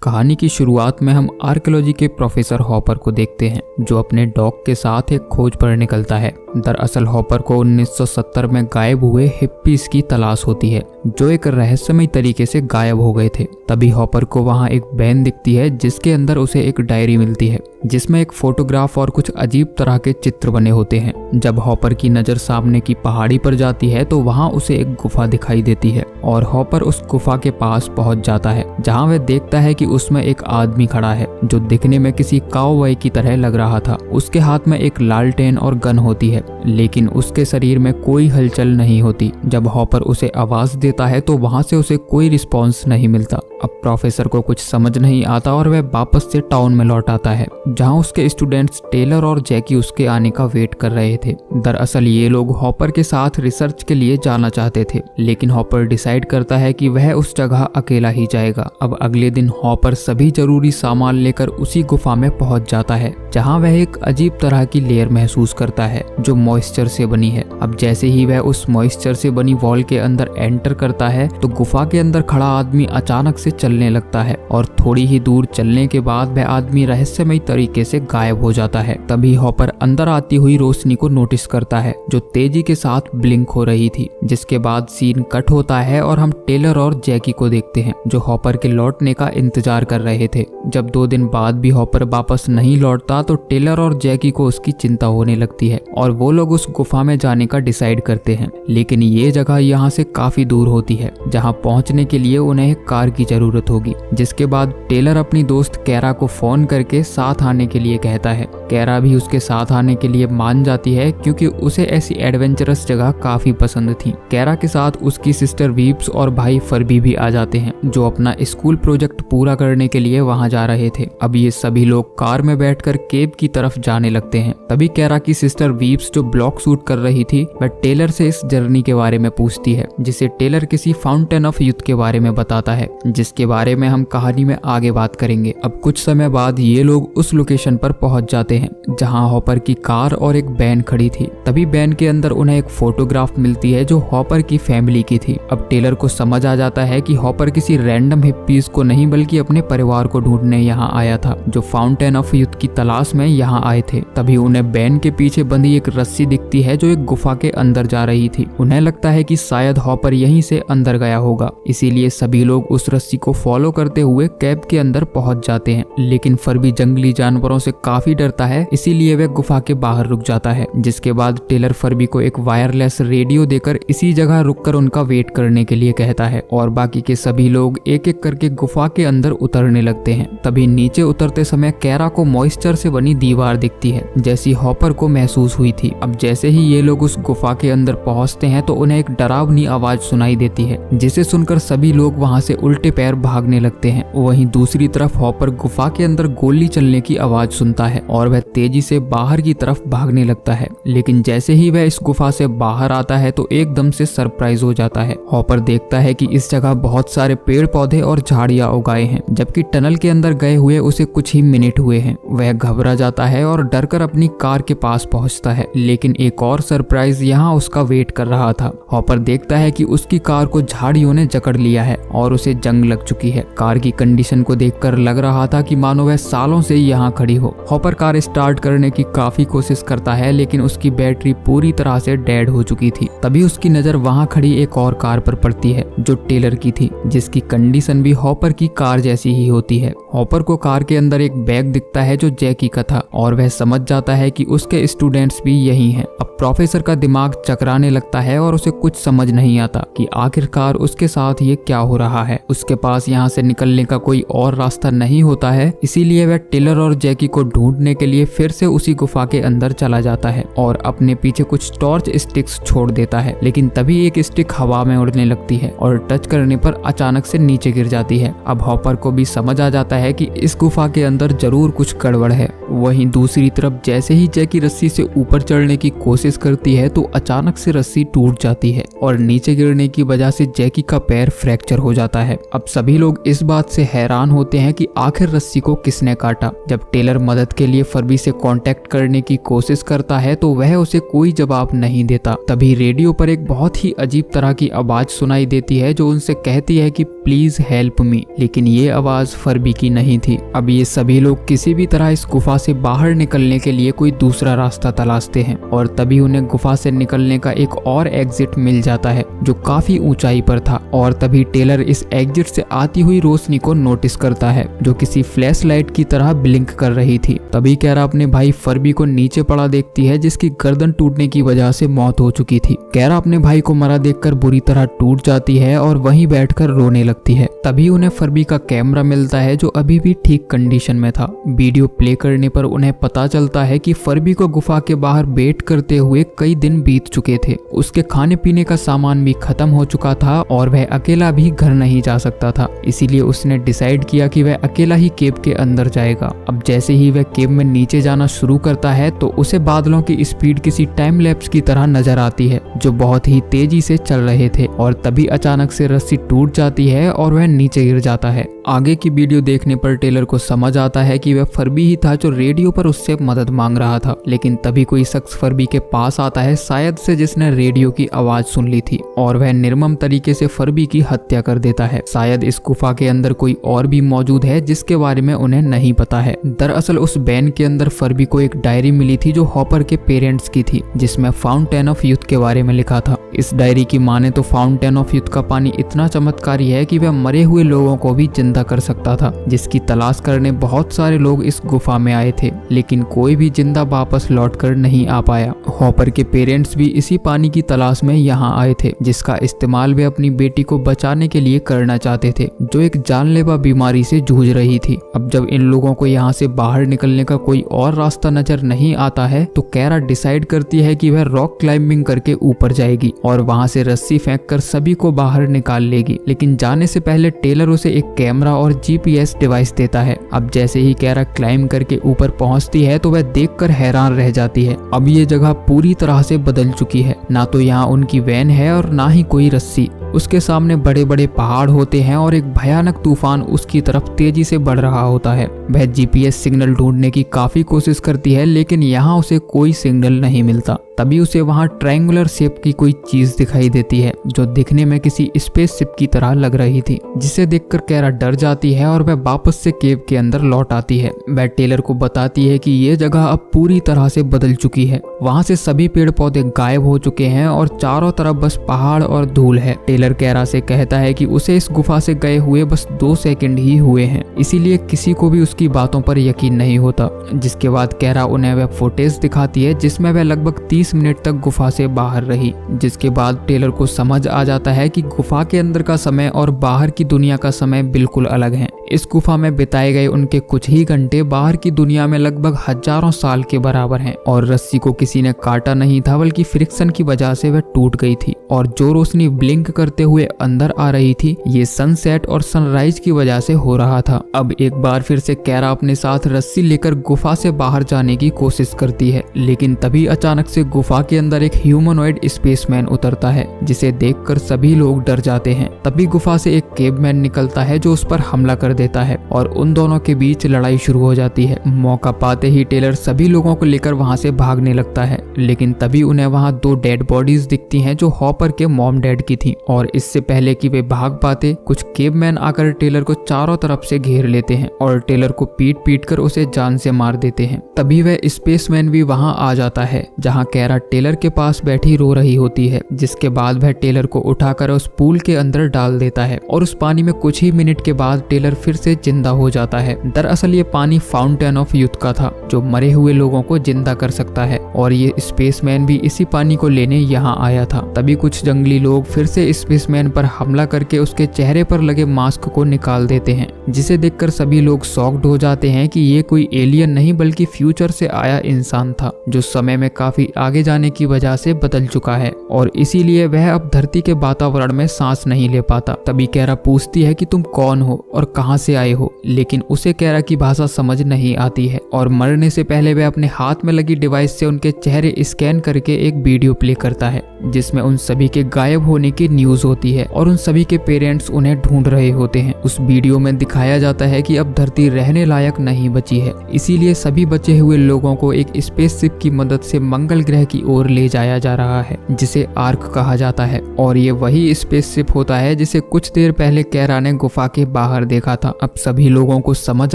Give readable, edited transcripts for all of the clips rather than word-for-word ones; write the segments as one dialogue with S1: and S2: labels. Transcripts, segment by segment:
S1: कहानी की शुरुआत में हम आर्कियोलॉजी के प्रोफेसर हॉपर को देखते हैं जो अपने डॉग के साथ एक खोज पर निकलता है। दरअसल हॉपर को 1970 में गायब हुए हिप्पीज की तलाश होती है जो एक रहस्यमय तरीके से गायब हो गए थे। तभी हॉपर को वहां एक वैन दिखती है जिसके अंदर उसे एक डायरी मिलती है जिसमें एक फोटोग्राफ और कुछ अजीब तरह के चित्र बने होते हैं। जब हॉपर की नजर सामने की पहाड़ी पर जाती है तो वहां उसे एक गुफा दिखाई देती है और हॉपर उस गुफा के पास पहुंच जाता है जहां वह देखता है कि उसमें एक आदमी खड़ा है जो दिखने में किसी काउबॉय की तरह लग रहा था। उसके हाथ में एक लालटेन और गन होती है लेकिन उसके शरीर में कोई हलचल नहीं होती। जब हॉपर उसे आवाज देता है तो वहां से उसे कोई रिस्पॉन्स नहीं मिलता। अब प्रोफेसर को कुछ समझ नहीं आता और वह वापस से टाउन में लौट आता है जहां उसके स्टूडेंट्स टेलर और जैकी उसके आने का वेट कर रहे थे। दरअसल ये लोग हॉपर के साथ रिसर्च के लिए जाना चाहते थे लेकिन हॉपर डिसाइड करता है कि वह उस जगह अकेला ही जाएगा। अब अगले दिन हॉपर सभी जरूरी सामान लेकर उसी गुफा में पहुंच जाता है जहां वह एक अजीब तरह की लेयर महसूस करता है जो मॉइस्चर से बनी है। अब जैसे ही वह उस मॉइस्चर से बनी वॉल के अंदर एंटर करता है तो गुफा के अंदर खड़ा आदमी अचानक से चलने लगता है और थोड़ी ही दूर चलने के बाद वह आदमी रहस्यमय तरीके से गायब हो जाता है। तभी हॉपर अंदर आती हुई रोशनी को नोटिस करता है जो तेजी के साथ ब्लिंक हो रही थी, जिसके बाद सीन कट होता है और हम टेलर और जैकी को देखते हैं जो हॉपर के लौटने का इंतजार कर रहे थे। जब 2 दिन बाद भी हॉपर वापस नहीं लौटता तो टेलर और जैकी को उसकी चिंता होने लगती है और वो लोग उस गुफा में जाने का डिसाइड करते हैं। लेकिन ये जगह यहाँ से काफी दूर होती है जहाँ पहुँचने के लिए उन्हें एक कार की जरूरत होगी। जिसके बाद टेलर अपनी दोस्त कैरा को फोन करके साथ आने के लिए कहता है। कैरा भी उसके साथ आने के लिए मान जाती है क्योंकि उसे ऐसी एडवेंचरस जगह काफी पसंद थी। कैरा के साथ उसकी सिस्टर वीप्स और भाई फरबी भी आ जाते हैं जो अपना स्कूल प्रोजेक्ट पूरा करने के लिए वहां जा रहे थे। अब ये सभी लोग कार में बैठकर केव की तरफ जाने लगते हैं। तभी कैरा की सिस्टर वीप्स जो ब्लॉग शूट कर रही थी वह टेलर से इस जर्नी के बारे में पूछती है जिसे टेलर किसी फाउंटेन ऑफ यूथ के बारे में बताता है जिसके बारे में हम कहानी में आगे बात करेंगे। अब कुछ समय बाद ये लोग उस लोकेशन पर पहुंच जाते हैं जहां हॉपर की कार और एक वैन खड़ी थी। तभी वैन के अंदर उन्हें एक फोटोग्राफ मिलती है जो हॉपर की फैमिली की थी। अब टेलर को समझ आ जाता है कि हॉपर किसी रैंडम हिप्पीज को नहीं बल्कि अपने परिवार को ढूंढने यहाँ आया था जो फाउंटेन ऑफ यूथ की तलाश में यहाँ आए थे। तभी उन्हें वैन के पीछे बंधी एक रस्सी दिखती है जो एक गुफा के अंदर जा रही थी। उन्हें लगता है कि शायद हॉपर यहीं से अंदर गया होगा, इसीलिए सभी लोग उस रस्सी को फॉलो करते हुए कैब के अंदर पहुंच जाते हैं। लेकिन फरबी जंगली जानवरों से काफी डरता है इसीलिए वह गुफा के बाहर रुक जाता है। जिसके बाद टेलर फरबी को एक वायरलेस रेडियो देकर इसी जगह रुककर उनका वेट करने के लिए कहता है और बाकी के सभी लोग एक एक करके गुफा के अंदर उतरने लगते हैं। तभी नीचे उतरते समय कैरा को मॉइस्चर से बनी दीवार दिखती है जैसी हॉपर को महसूस हुई थी। अब जैसे ही ये लोग उस गुफा के अंदर पहुंचते हैं तो उन्हें एक डरावनी आवाज सुनाई देती है जिसे सुनकर सभी लोग वहां से उल्टे पैर भागने लगते हैं। वहीं दूसरी तरफ हॉपर गुफा के अंदर गोली चलने की आवाज सुनता है और वह तेजी से बाहर की तरफ भागने लगता है। लेकिन जैसे ही वह इस गुफा से बाहर आता है तो एकदम से सरप्राइज हो जाता है। हॉपर देखता है कि इस जगह बहुत सारे पेड़ पौधे और झाड़ियां उगाए हैं जबकि टनल के अंदर गए हुए उसे कुछ ही मिनट हुए हैं। वह घबरा जाता है और डरकर अपनी कार के पास पहुंचता है। लेकिन एक और सरप्राइज यहाँ उसका वेट कर रहा था। हॉपर देखता है कि उसकी कार को झाड़ियों ने जकड़ लिया है और उसे जंग लग चुकी है। कार की कंडीशन को देखकर लग रहा था कि मानो वह सालों से यहाँ खड़ी हो। हॉपर कार स्टार्ट करने की काफी कोशिश करता है लेकिन उसकी बैटरी पूरी तरह से डेड हो चुकी थी। तभी उसकी नजर वहाँ खड़ी एक और कार पर पड़ती है जो टेलर की थी जिसकी कंडीशन भी हॉपर की कार जैसी ही होती है। हॉपर को कार के अंदर एक बैग दिखता है जो जैकी का था और वह समझ जाता है कि उसके स्टूडेंट्स भी यही हैं। अब प्रोफेसर का दिमाग चकराने लगता है और उसे कुछ समझ नहीं आता कि आखिरकार उसके साथ ये क्या हो रहा है। उसके पास यहाँ से निकलने का कोई और रास्ता नहीं होता है, इसीलिए वह टेलर और जैकी को ढूंढने के लिए फिर से उसी गुफा के अंदर चला जाता है और अपने पीछे कुछ टॉर्च स्टिक्स छोड़ देता है। लेकिन तभी एक स्टिक हवा में उड़ने लगती है और टच करने पर अचानक से नीचे गिर जाती है। अब हॉपर को भी समझ आ जाता है कि इस गुफा के अंदर जरूर कुछ गड़बड़ है। वहीं दूसरी तरफ जैसे ही जैकी रस्सी से ऊपर चढ़ने की कोशिश करती है तो अचानक से रस्सी टूट जाती है और नीचे गिरने की वजह से जैकी का पैर फ्रैक्चर हो जाता है। अब सभी लोग इस बात से हैरान होते हैं कि आखिर रस्सी को किसने काटा। जब टेलर मदद के लिए फरबी से कांटेक्ट करने की कोशिश करता है तो वह उसे कोई जवाब नहीं देता। तभी रेडियो पर एक बहुत ही अजीब तरह की आवाज सुनाई देती है जो उनसे कहती है कि प्लीज हेल्प मी, लेकिन ये आवाज फर्बी की नहीं थी। अब ये सभी लोग किसी भी तरह इस गुफा से बाहर निकलने के लिए कोई दूसरा रास्ता तलाशते हैं और तभी उन्हें गुफा से निकलने का एक और एग्जिट मिल जाता है जो काफी ऊंचाई पर था। और तभी टेलर इस एग्जिट से आती हुई रोशनी को नोटिस करता है जो किसी फ्लैश लाइट की तरह ब्लिंक कर रही थी। तभी कैरा अपने भाई फर्बी को नीचे पड़ा देखती है जिसकी गर्दन टूटने की वजह से मौत हो चुकी थी। कैरा अपने भाई को मरा देखकर बुरी तरह टूट जाती है और वहीं बैठकर रोने लगती है। तभी उन्हें फर्बी का कैमरा मिलता है जो अभी भी ठीक कंडीशन में था। वीडियो प्ले करने पर उन्हें पता चलता है कि फर्बी को गुफा के बाहर वेट करते हुए कई दिन बीत चुके थे। उसके खाने पीने का सामान भी खत्म हो चुका था और वह अकेला भी घर नहीं जा सकता था, इसीलिए उसने डिसाइड किया कि वह अकेला ही केव के अंदर जाएगा। अब जैसे ही वह केव में नीचे जाना शुरू करता है तो उसे बादलों की स्पीड किसी टाइम लैप्स की तरह नजर आती है जो बहुत ही तेजी से चल रहे थे और तभी अचानक से रस्सी टूट जाती है और वह नीचे गिर जाता है। आगे की वीडियो देखने पर टेलर को समझ आता है कि वह फर्बी ही था जो रेडियो पर उससे मदद मांग रहा था, लेकिन तभी कोई शख्स फर्बी के पास आता है शायद से जिसने रेडियो की आवाज सुन ली थी और वह निर्मम तरीके से फर्बी की हत्या कर देता है। शायद इस गुफा के अंदर कोई और भी मौजूद है जिसके बारे में उन्हें नहीं पता है। दरअसल उस बैन के अंदर फर्बी को एक डायरी मिली थी जो हॉपर के पेरेंट्स की थी जिसमें फाउंटेन ऑफ यूथ के बारे में लिखा था। इस डायरी की माने तो फाउंटेन ऑफ यूथ का पानी इतना चमत्कारी है कि वह मरे हुए लोगों को भी जिंदा कर सकता था, जिसकी तलाश करने बहुत सारे लोग इस गुफा में आए थे लेकिन कोई भी जिंदा वापस लौटकर नहीं आ पाया। हॉपर के पेरेंट्स भी इसी पानी की तलाश में यहाँ आए थे जिसका इस्तेमाल वे अपनी बेटी को बचाने के लिए करना चाहते थे जो एक जानलेवा बीमारी से जूझ रही थी। अब जब इन लोगों को यहाँ से बाहर निकलने का कोई और रास्ता नजर नहीं आता है तो कैरा डिसाइड करती है कि वह रॉक क्लाइंबिंग करके ऊपर जाएगी और वहां से रस्सी फेंककर सभी को बाहर निकाल लेगी। लेकिन जाने से पहले टेलर उसे एक कैमरा और जीपीएस डिवाइस देता है। अब जैसे ही कैरा क्लाइंब करके ऊपर पहुंचती है तो वह देखकर हैरान रह जाती है। अब ये जगह पूरी तरह से बदल चुकी है, ना तो यहाँ उनकी वैन है और ना ही कोई रस्सी। उसके सामने बड़े बड़े पहाड़ होते हैं और एक भयानक तूफान उसकी तरफ तेजी से बढ़ रहा होता है। वह जीपीएस सिग्नल ढूंढने की काफी कोशिश करती है लेकिन यहाँ उसे कोई सिग्नल नहीं मिलता। तभी उसे वहां ट्रायंगुलर शेप की कोई चीज दिखाई देती है जो दिखने में किसी स्पेसशिप की तरह लग रही थी, जिसे देखकर कैरा डर जाती है और वह वापस से केव के अंदर लौट आती है। वह टेलर को बताती है कि ये जगह अब पूरी तरह से बदल चुकी है। वहां से सभी पेड़ पौधे गायब हो चुके हैं और चारों तरफ बस पहाड़ और धूल है। टेलर कैरा से कहता है कि उसे इस गुफा से गए हुए बस 2 सेकंड ही हुए हैं, इसीलिए किसी को भी उसकी बातों पर यकीन नहीं होता। जिसके बाद कैरा उन्हें वह फुटेज दिखाती है जिसमें वह लगभग 30 मिनट तक गुफा से बाहर रही। जिसके बाद टेलर को समझ आ जाता है कि गुफा के अंदर का समय और बाहर की दुनिया का समय बिल्कुल अलग है। इस गुफा में बिताए गए उनके कुछ ही घंटे बाहर की दुनिया में लगभग हजारों साल के बराबर हैं और रस्सी को किसी ने काटा नहीं था बल्कि फ्रिक्शन की वजह से वह टूट गई थी और जो रोशनी ब्लिंक करते हुए अंदर आ रही थी ये सनसेट और सनराइज की वजह से हो रहा था। अब एक बार फिर से कैरा अपने साथ रस्सी लेकर गुफा से बाहर जाने की कोशिश करती है, लेकिन तभी अचानक से गुफा के अंदर एक ह्यूमनॉइड स्पेसमैन उतरता है जिसे देखकर सभी लोग डर जाते हैं। तभी गुफा से एक केवमैन निकलता है जो उस पर हमला कर देता है और उन दोनों के बीच लड़ाई शुरू हो जाती है। मौका पाते ही टेलर सभी लोगों को लेकर वहां से भागने लगता है, लेकिन तभी उन्हें वहां 2 डेड बॉडीज दिखती हैं जो हॉपर के मॉम डैड की थी और इससे पहले कि वे भाग पाते कुछ केवमैन आकर टेलर को चारों तरफ से घेर लेते हैं और टेलर को पीट कर उसे जान से मार देते हैं। तभी वह स्पेसमैन भी वहां आ जाता है जहां कैरा टेलर के पास बैठी रो रही होती है, जिसके बाद वह टेलर को उठाकर उस पूल के अंदर डाल देता है और उस पानी में कुछ ही मिनट के बाद टेलर फिर से जिंदा हो जाता है। दरअसल ये पानी फाउंटेन ऑफ यूथ का था जो मरे हुए लोगों को जिंदा कर सकता है और ये स्पेसमैन भी इसी पानी को लेने यहाँ आया था। तभी कुछ जंगली लोग फिर से स्पेसमैन पर हमला करके उसके चेहरे पर लगे मास्क को निकाल देते हैं, जिसे देखकर सभी लोग शॉक्ड हो जाते हैं कि ये कोई एलियन नहीं बल्कि फ्यूचर से आया इंसान था जो समय में काफी आगे जाने की वजह से बदल चुका है और इसीलिए वह अब धरती के वातावरण में सांस नहीं ले पाता। तभी कैरा पूछती है कि तुम कौन हो और कहां कहाँ से आए हो, लेकिन उसे कैरा की भाषा समझ नहीं आती है और मरने से पहले वह अपने हाथ में लगी डिवाइस से उनके चेहरे स्कैन करके एक वीडियो प्ले करता है जिसमें उन सभी के गायब होने की न्यूज होती है और उन सभी के पेरेंट्स उन्हें ढूंढ रहे होते हैं। उस वीडियो में दिखाया जाता है कि अब धरती रहने लायक नहीं बची है, इसीलिए सभी बचे हुए लोगों को एक स्पेसशिप की मदद से मंगल ग्रह की ओर ले जाया जा रहा है जिसे आर्क कहा जाता है। और ये वही स्पेसशिप होता है जिसे कुछ देर पहले कैरा ने गुफा के बाहर देखा था। अब सभी लोगों को समझ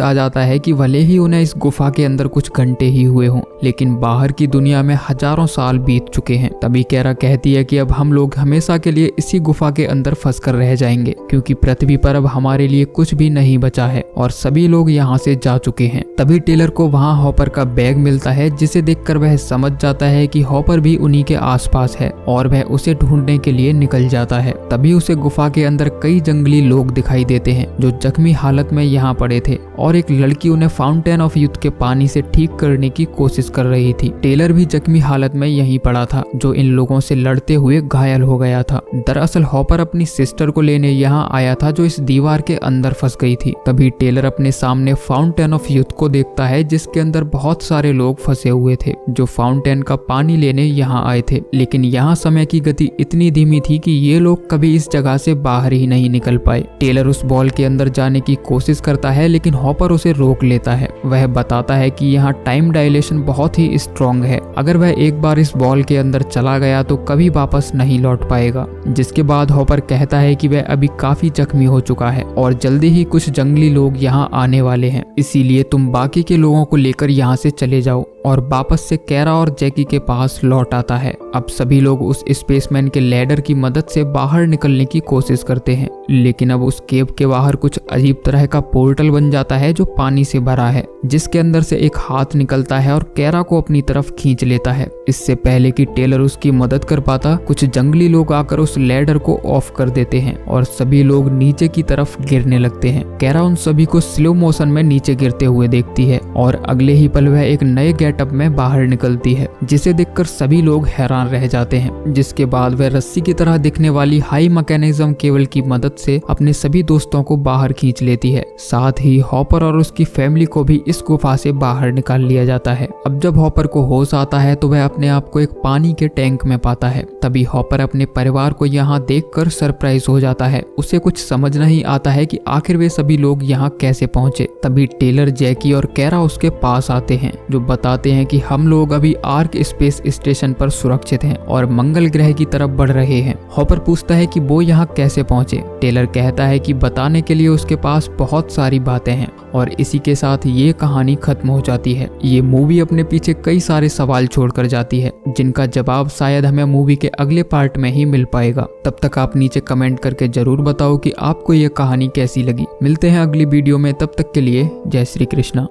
S1: आ जाता है कि भले ही उन्हें इस गुफा के अंदर कुछ घंटे ही हुए हों, लेकिन बाहर की दुनिया में हजारों साल बीत चुके हैं। तभी कैरा कहती है कि अब हम लोग हमेशा के लिए इसी गुफा के अंदर फंस कर रह जाएंगे, क्योंकि पृथ्वी पर अब हमारे लिए कुछ भी नहीं बचा है और सभी लोग यहाँ से जा चुके हैं। तभी टेलर को वहाँ हॉपर का बैग मिलता है जिसे देखकर वह समझ जाता है कि हॉपर भी उन्हीं के आसपास है और वह उसे ढूंढने के लिए निकल जाता है। तभी उसे गुफा के अंदर कई जंगली लोग दिखाई देते हैं जो जख्मी हालत में यहाँ पड़े थे और एक लड़की उन्हें फाउंटेन ऑफ यूथ के पानी से ठीक करने की कोशिश कर रही थी। टेलर भी जख्मी हालत में यहीं पड़ा था जो इन लोगों से लड़ते हुए घायल हो गया था। दरअसल हॉपर अपनी सिस्टर को लेने यहाँ आया था जो इस दीवार के अंदर फंस गई थी। तभी टेलर अपने सामने फाउंटेन ऑफ यूथ को देखता है जिसके अंदर बहुत सारे लोग फंसे हुए थे जो फाउंटेन का पानी लेने यहाँ आए थे, लेकिन यहाँ समय की गति इतनी धीमी थी कि ये लोग कभी इस जगह से बाहर ही नहीं निकल पाए। टेलर उस बॉल के अंदर जाने की कोशिश करता है लेकिन हॉपर उसे रोक लेता है। वह बताता है कि यहाँ टाइम डायलेशन बहुत ही स्ट्रॉन्ग है, अगर वह एक बार इस बॉल के अंदर चला गया तो कभी वापस नहीं लौट पाएगा। जिसके बाद हॉपर कहता है कि वह अभी काफी जख्मी हो चुका है और जल्दी ही कुछ जंगली लोग यहाँ आने वाले हैं, इसीलिए तुम बाकी के लोगों को लेकर यहाँ से चले जाओ। और वापस से कैरा और जैकी के पास लौट आता है। अब सभी लोग उस स्पेसमैन के लैडर की मदद से बाहर निकलने की कोशिश करते हैं, लेकिन अब उस केव के बाहर कुछ अजीब तरह का पोर्टल बन जाता है जो पानी से भरा है, जिसके अंदर से एक हाथ निकलता है और कैरा को अपनी तरफ खींच लेता है। इससे पहले कि टेलर उसकी मदद कर पाता, कुछ जंगली लोग आकर उस लैडर को ऑफ कर देते हैं और सभी लोग नीचे की तरफ गिरने लगते हैं। कैरा उन सभी को स्लो मोशन में नीचे गिरते हुए देखती है और अगले ही पल वह एक नए गेटअप में बाहर निकलती है, जिसे देखकर सभी लोग हैरान रह जाते हैं। जिसके बाद वह रस्सी की तरह दिखने वाली हाई मैकेनिज्म केबल की मदद से अपने सभी दोस्तों को बाहर खींच लेती है। साथ ही हॉपर और उसकी फैमिली को भी इस गुफा से बाहर निकाल लिया जाता है। अब जब हॉपर को होश आता है तो वह अपने आप को एक पानी के टैंक में पाता है। तभी हॉपर अपने परिवार को यहाँ देखकर सरप्राइज हो जाता है। उसे कुछ समझ नहीं आता है कि आखिर वे सभी लोग यहाँ कैसे पहुंचे। तभी टेलर, जैकी और कैरा उसके पास आते हैं जो बताते हैं कि हम लोग अभी आर्क स्पेस स्टेशन पर सुरक्षित हैं और मंगल ग्रह की तरफ बढ़ रहे हैं। हॉपर पूछता है कि वो यहाँ कैसे पहुंचे। टेलर कहता है कि बताने के लिए उसके पास बहुत सारी बातें हैं और इसी के साथ ये कहानी खत्म हो जाती है। ये मूवी अपने पीछे कई सारे सवाल छोड़कर जाती है जिनका जवाब शायद हमें मूवी के अगले पार्ट में ही मिल पाएगा। तब तक आप नीचे कमेंट करके जरूर बताओ कि आपको ये कहानी कैसी लगी। मिलते हैं अगली वीडियो में, तब तक के लिए जय श्री कृष्णा।